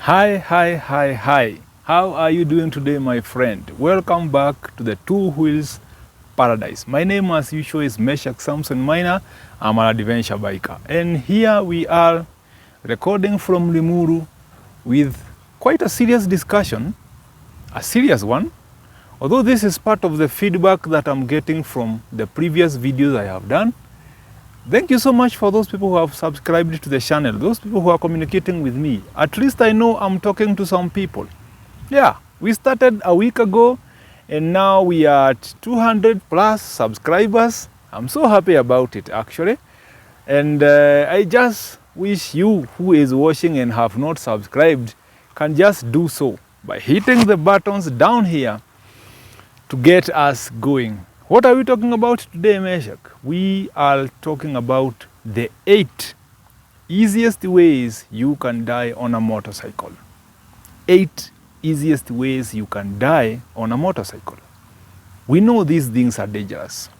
Hi. How are you doing today, my friend? Welcome back to the Two Wheels Paradise. My name, as usual, is Meshach Samson Minor. I'm an adventure biker. And here we are recording from Limuru with quite a serious discussion, a serious one. Although this is part of the feedback that I'm getting from the previous videos I have done. Thank you so much for those people who have subscribed to the channel, those people who are communicating with me. At least I know I'm talking to some people. Yeah, we started a week ago and now we are at 200 plus subscribers. I'm so happy about it actually. And I just wish you who is watching and have not subscribed can just do so by hitting the buttons down here to get us going. What are we talking about today, Meshach? We are talking about the 8 easiest ways you can die on a motorcycle. 8 easiest ways you can die on a motorcycle. We know these things are dangerous.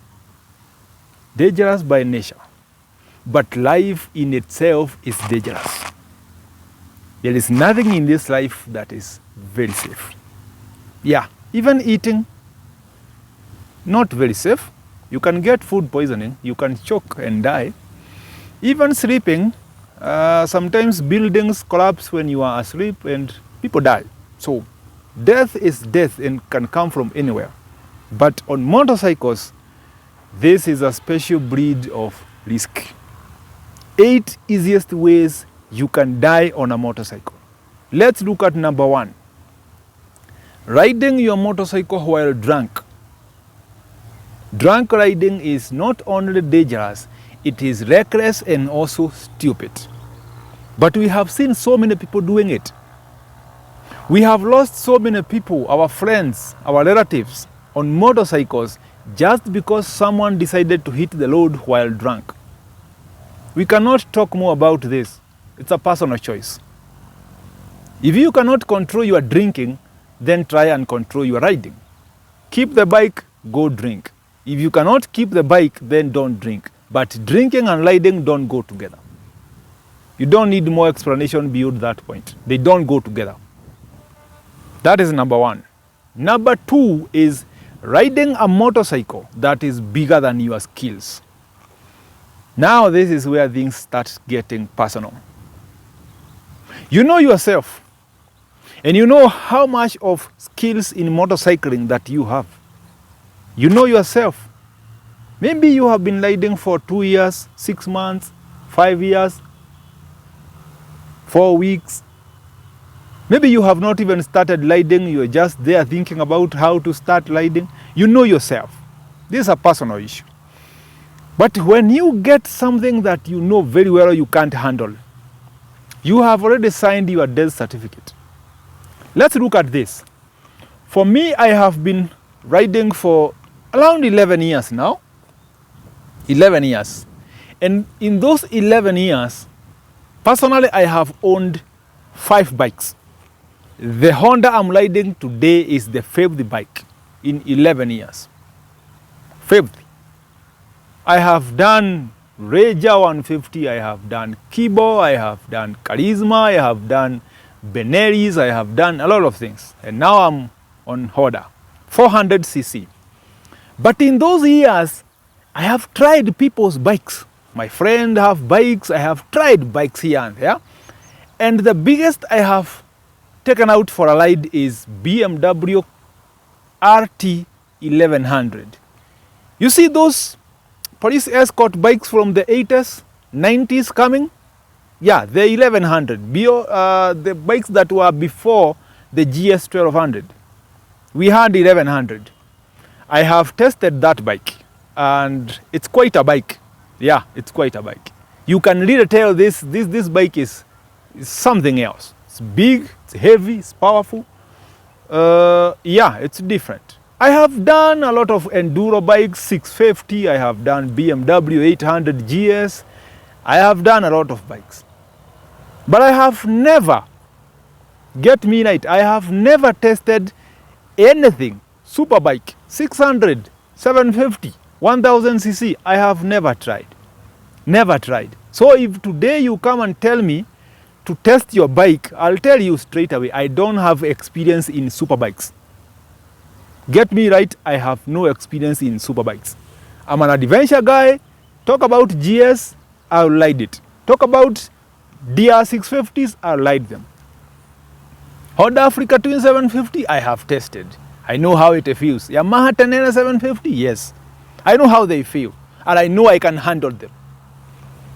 Dangerous by nature. But life in itself is dangerous. There is nothing in this life that is very safe. Yeah, even eating, not very safe. You can get food poisoning, you can choke and die. Even sleeping, sometimes buildings collapse when you are asleep and people die. So death is death and can come from anywhere. But on motorcycles, this is a special breed of risk. 8 easiest ways you can die on a motorcycle. Let's look at number 1. Riding your motorcycle while drunk. Drunk riding is not only dangerous, it is reckless and also stupid. But we have seen so many people doing it. We have lost so many people, our friends, our relatives, on motorcycles just because someone decided to hit the road while drunk. We cannot talk more about this. It's a personal choice. If you cannot control your drinking, then try and control your riding. Keep the bike, go drink. If you cannot keep the bike, then don't drink. But drinking and riding don't go together. You don't need more explanation beyond that point. They don't go together. That is number 1. Number 2 is riding a motorcycle that is bigger than your skills. Now this is where things start getting personal. You know yourself, and you know how much of skills in motorcycling that you have. You know yourself. Maybe you have been riding for 2 years, 6 months, 5 years, 4 weeks. Maybe you have not even started riding. You're just there thinking about how to start riding. You know yourself. This is a personal issue. But when you get something that you know very well you can't handle, you have already signed your death certificate. Let's look at this. For me, I have been riding for around 11 years now. 11 years. And in those 11 years, personally, I have owned 5 bikes. The Honda I'm riding today is the 5th bike in 11 years. 5th. I have done Ranger 150, I have done Kibo, I have done Charisma, I have done Beneris, I have done a lot of things. And now I'm on Honda, 400cc. But in those years, I have tried people's bikes. My friends have bikes, I have tried bikes here and there. And the biggest I have taken out for a ride is BMW RT 1100. You see those police escort bikes from the 80s, 90s coming? Yeah, the 1100, the bikes that were before the GS 1200. We had 1100. I have tested that bike and it's quite a bike. Yeah, it's quite a bike. You can really tell this bike is something else. It's big, it's heavy, it's powerful. Yeah, it's different. I have done a lot of enduro bikes, 650. I have done BMW 800 GS. I have done a lot of bikes. But I have never, get me right, I have never tested anything, super bike, 600, 750, 1000 cc. I have never tried. Never tried. So if today you come and tell me to test your bike, I'll tell you straight away, I don't have experience in super bikes. Get me right, I have no experience in super bikes. I'm an adventure guy. Talk about GS, I'll ride it. Talk about DR650s, I'll ride them. Honda Africa Twin 750, I have tested. I know how it feels. Yamaha Tenere 750, yes. I know how they feel. And I know I can handle them.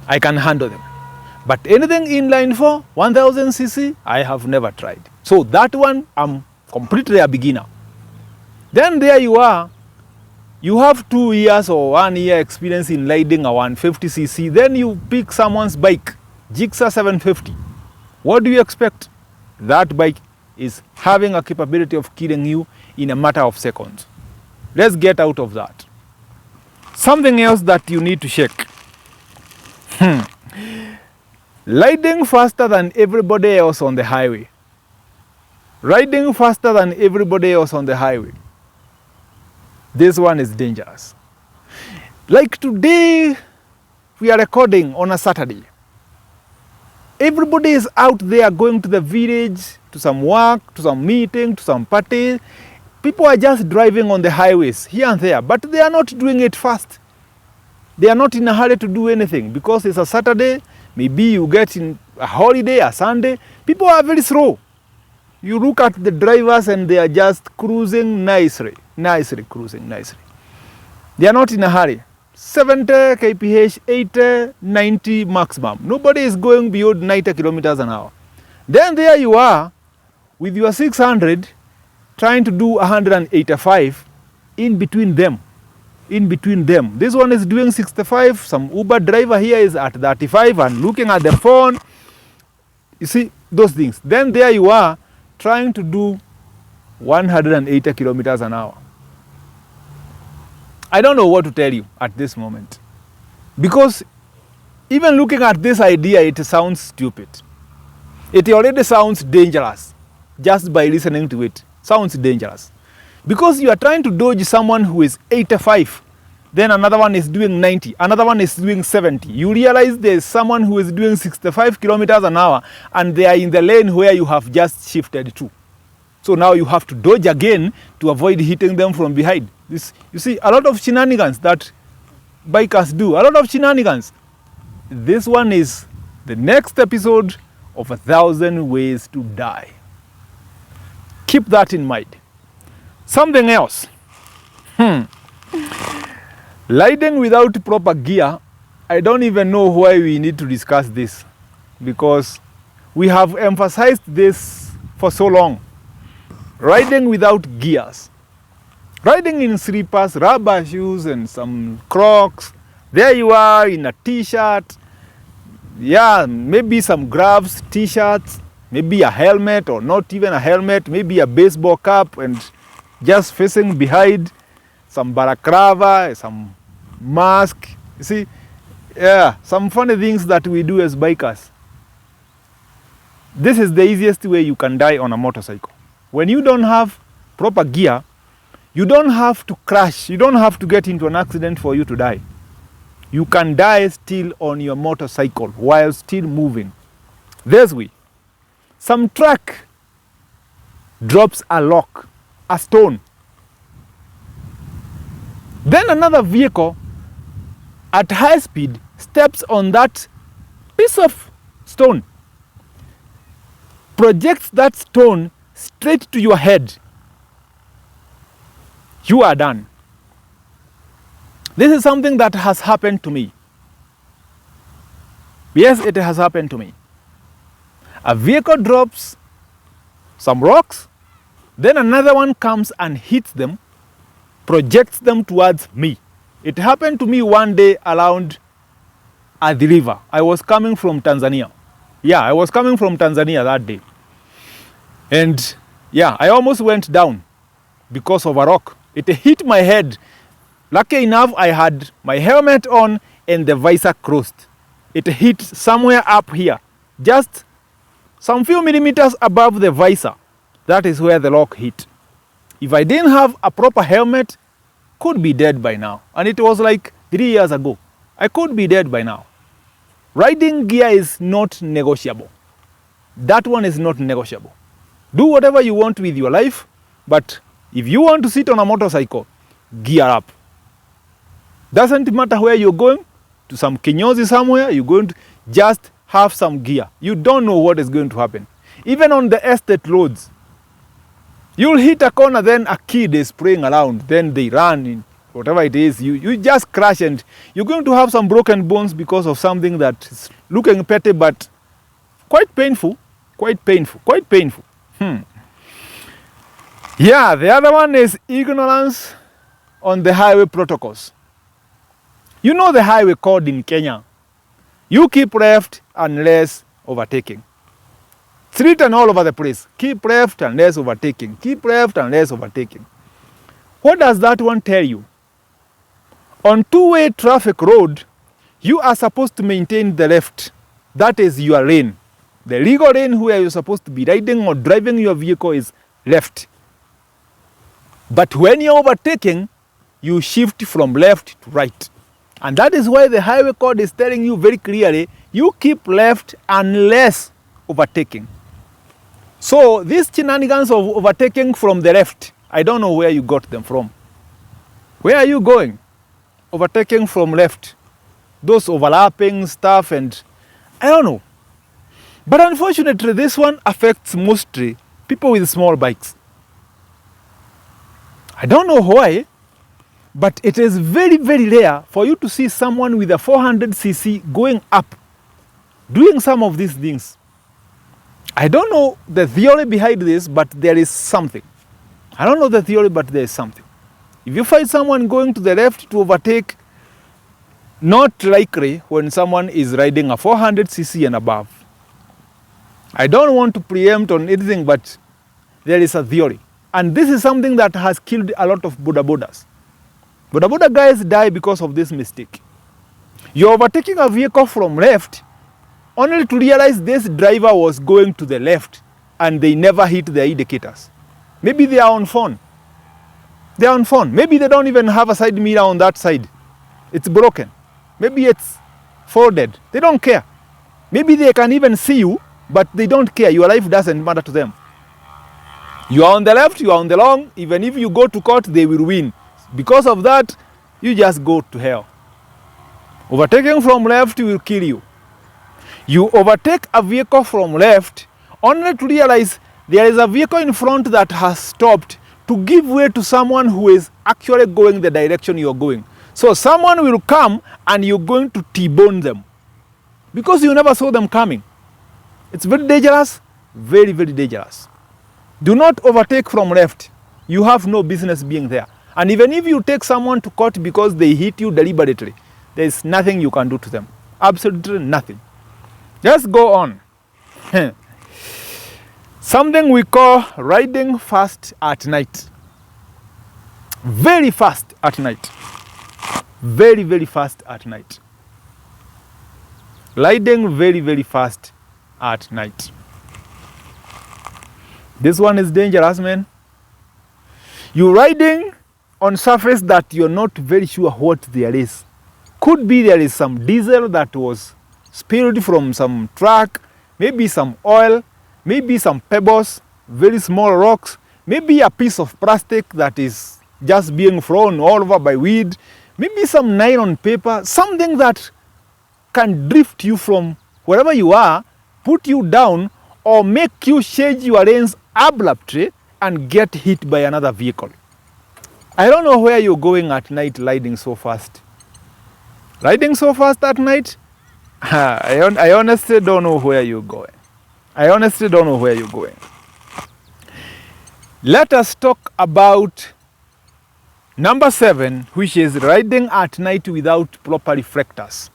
I can handle them. But anything inline 4, 1000cc, I have never tried. So that one, I'm completely a beginner. Then there you are. You have 2 years or 1 year experience in riding a 150cc. Then you pick someone's bike, Jigsaw 750. What do you expect? That bike is having a capability of killing you in a matter of seconds. Let's get out of that. Something else that you need to check. Riding faster than everybody else on the highway. Riding faster than everybody else on the highway. This one is dangerous. Like today, we are recording on a Saturday. Everybody is out there going to the village, to some work, to some meeting, to some party. People are just driving on the highways here and there, but they are not doing it fast. They are not in a hurry to do anything because it's a Saturday. Maybe you get in a holiday, a Sunday. People are very slow. You look at the drivers and they are just cruising nicely, cruising nicely. They are not in a hurry. 70 kph, 80, 90 maximum. Nobody is going beyond 90 kilometers an hour. Then there you are with your 600 trying to do 185 in between them. This one is doing 65. Some Uber driver here is at 35 and looking at the phone. You see those things. Then there you are trying to do 180 kilometers an hour. I don't know what to tell you at this moment. Because even looking at this idea, it sounds stupid. It already sounds dangerous. Just by listening to it, sounds dangerous. Because you are trying to dodge someone who is 85, then another one is doing 90, another one is doing 70. You realize there is someone who is doing 65 kilometers an hour and they are in the lane where you have just shifted to. So now you have to dodge again to avoid hitting them from behind. This, you see, a lot of shenanigans that bikers do, a lot of shenanigans. This one is the next episode of 1,000 Ways to Die. Keep that in mind. Something else. Riding without proper gear, I don't even know why we need to discuss this, because we have emphasized this for so long. Riding without gears. Riding in slippers, rubber shoes and some Crocs. There you are in a t-shirt. Yeah, maybe some gloves, t-shirts, maybe a helmet or not even a helmet, maybe a baseball cap and just facing behind, some balaclava, some mask. You see, yeah, some funny things that we do as bikers. This is the easiest way you can die on a motorcycle. When you don't have proper gear, you don't have to crash. You don't have to get into an accident for you to die. You can die still on your motorcycle while still moving. This way. Some truck drops a rock, a stone. Then another vehicle at high speed steps on that piece of stone, projects that stone straight to your head. You are done. This is something that has happened to me. Yes, it has happened to me. A vehicle drops some rocks, then another one comes and hits them, projects them towards me. It happened to me one day around the river. I was coming from Tanzania. Yeah, I was coming from Tanzania that day. And yeah, I almost went down because of a rock. It hit my head. Lucky enough, I had my helmet on and the visor closed. It hit somewhere up here, just some few millimeters above the visor. That is where the rock hit. If I didn't have a proper helmet, could be dead by now. And it was like 3 years ago. I could be dead by now. Riding gear is not negotiable. that one is not negotiable. Do whatever you want with your life, but if you want to sit on a motorcycle, gear up. Doesn't matter where you're going, to some kinyozi somewhere, you're going to just have some gear. You don't know what is going to happen. Even on the estate roads, you'll hit a corner, then a kid is playing around, then they run in whatever it is, you just crash, and you're going to have some broken bones because of something that is looking petty, but quite painful. Yeah, the other one is ignorance on the highway protocols. You know the highway code in Kenya. You keep left unless overtaking. It's written all over the place. Keep left unless overtaking. Keep left unless overtaking. What does that one tell you? On two-way traffic road, you are supposed to maintain the left. That is your lane. The legal lane where you're supposed to be riding or driving your vehicle is left. But when you're overtaking, you shift from left to right. And that is why the highway code is telling you very clearly, you keep left unless overtaking. So these shenanigans of overtaking from the left, I don't know where you got them from. Where are you going? Overtaking from left. Those overlapping stuff, and I don't know. But unfortunately, this one affects mostly people with small bikes. I don't know why, but it is very, very rare for you to see someone with a 400cc going up, doing some of these things. I don't know the theory behind this, but there is something. I don't know the theory, but there is something. If you find someone going to the left to overtake, not likely when someone is riding a 400cc and above. I don't want to preempt on anything, but there is a theory. And this is something that has killed a lot of Boda Bodas. Boda Boda guys die because of this mistake. You're overtaking a vehicle from left, only to realize this driver was going to the left and they never hit the indicators. Maybe they are on phone. They are on phone. Maybe they don't even have a side mirror on that side. It's broken. Maybe it's folded. They don't care. Maybe they can even see you, but they don't care. Your life doesn't matter to them. You are on the left, you are on the long. Even if you go to court, they will win. Because of that, you just go to hell. Overtaking from left will kill you. You overtake a vehicle from left only to realize there is a vehicle in front that has stopped to give way to someone who is actually going the direction you're going. So someone will come and you're going to T-bone them because you never saw them coming. It's very dangerous, very, very dangerous. Do not overtake from left. You have no business being there. And even if you take someone to court because they hit you deliberately, there is nothing you can do to them. Absolutely nothing. Just go on. Something we call riding fast at night. Very fast at night. Very, very fast at night. Riding very, very fast at night. This one is dangerous, man. You're riding on surface that you're not very sure what there is. Could be there is some diesel that was spilled from some truck, maybe some oil, maybe some pebbles, very small rocks, maybe a piece of plastic that is just being thrown all over by wind, maybe some nylon paper, something that can drift you from wherever you are, put you down, or make you change your lanes abruptly and get hit by another vehicle. I don't know where you're going at night riding so fast. Riding so fast at night? I honestly don't know where you're going. I honestly don't know where you're going. Let us talk about number 7, which is riding at night without proper reflectors.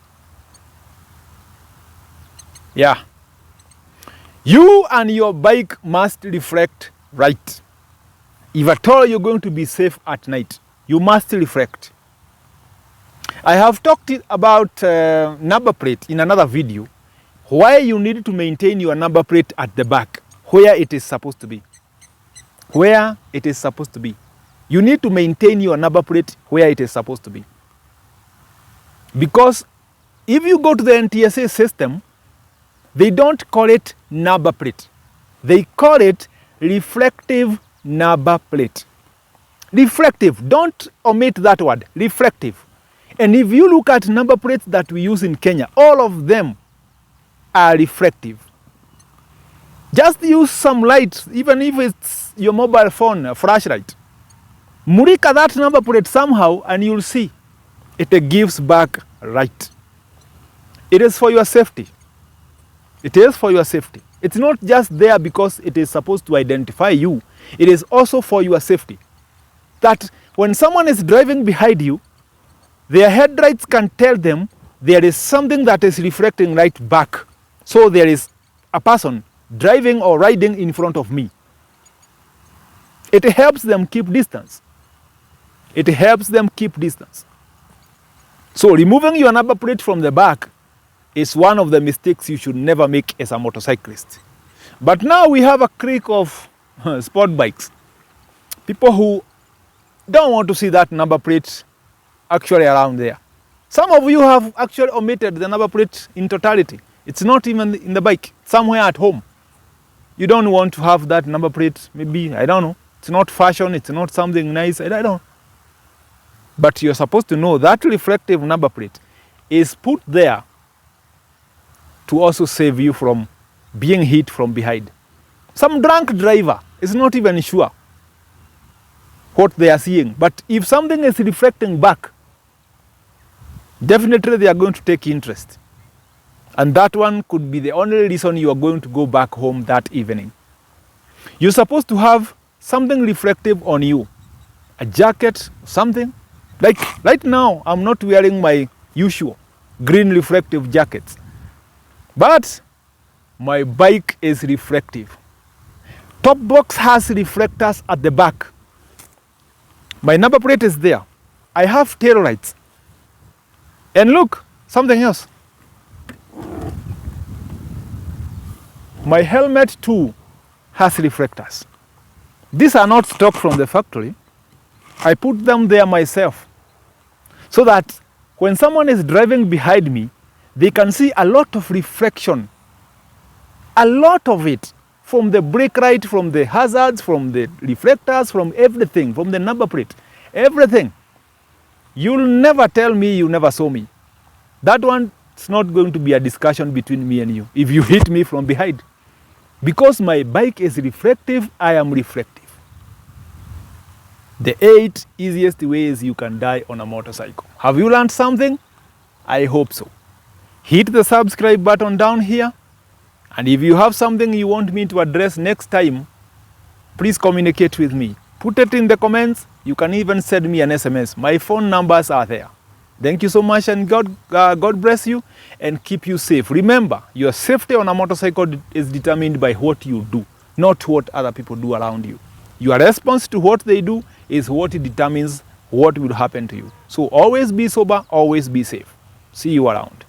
Yeah. You and your bike must reflect right. If at all you're going to be safe at night, you must reflect. I have talked about number plate in another video, why you need to maintain your number plate at the back, where it is supposed to be. Where it is supposed to be. You need to maintain your number plate where it is supposed to be. Because if you go to the NTSA system, They don't call it number plate. They call it reflective number plate. Reflective, don't omit that word, reflective. And if you look at number plates that we use in Kenya, all of them are reflective. Just use some light, even if it's your mobile phone, a flashlight. Murika that number plate somehow and you'll see it gives back light. It is for your safety. It is for your safety. It's not just there because it is supposed to identify you. It is also for your safety. That when someone is driving behind you, their headlights can tell them there is something that is reflecting light back. So there is a person driving or riding in front of me. It helps them keep distance. It helps them keep distance. So removing your number plate from the back is one of the mistakes you should never make as a motorcyclist. But now we have a clique of sport bikes. People who don't want to see that number plate actually around there. Some of you have actually omitted the number plate in totality. It's not even in the bike, somewhere at home. You don't want to have that number plate, maybe, I don't know. It's not fashion, it's not something nice, I don't know. But you're supposed to know that reflective number plate is put there to also save you from being hit from behind. Some drunk driver is not even sure what they are seeing. But if something is reflecting back, definitely they are going to take interest. And that one could be the only reason you are going to go back home that evening. You're supposed to have something reflective on you. A jacket, something. Like right now, I'm not wearing my usual green reflective jackets. But my bike is reflective. Top box has reflectors at the back. My number plate is there. I have tail lights. And look, something else. My helmet too has reflectors. These are not stock from the factory. I put them there myself so that when someone is driving behind me, they can see a lot of reflection, a lot of it, from the brake light, from the hazards, from the reflectors, from everything, from the number plate, everything. You'll never tell me you never saw me. That one, it's not going to be a discussion between me and you if you hit me from behind. Because my bike is reflective, I am reflective. The 8 easiest ways you can die on a motorcycle. Have you learned something? I hope so. Hit the subscribe button down here. And if you have something you want me to address next time, please communicate with me. Put it in the comments. You can even send me an SMS. My phone numbers are there. Thank you so much, and God bless you and keep you safe. Remember, your safety on a motorcycle is determined by what you do, not what other people do around you. Your response to what they do is what determines what will happen to you. So always be sober, always be safe. See you around.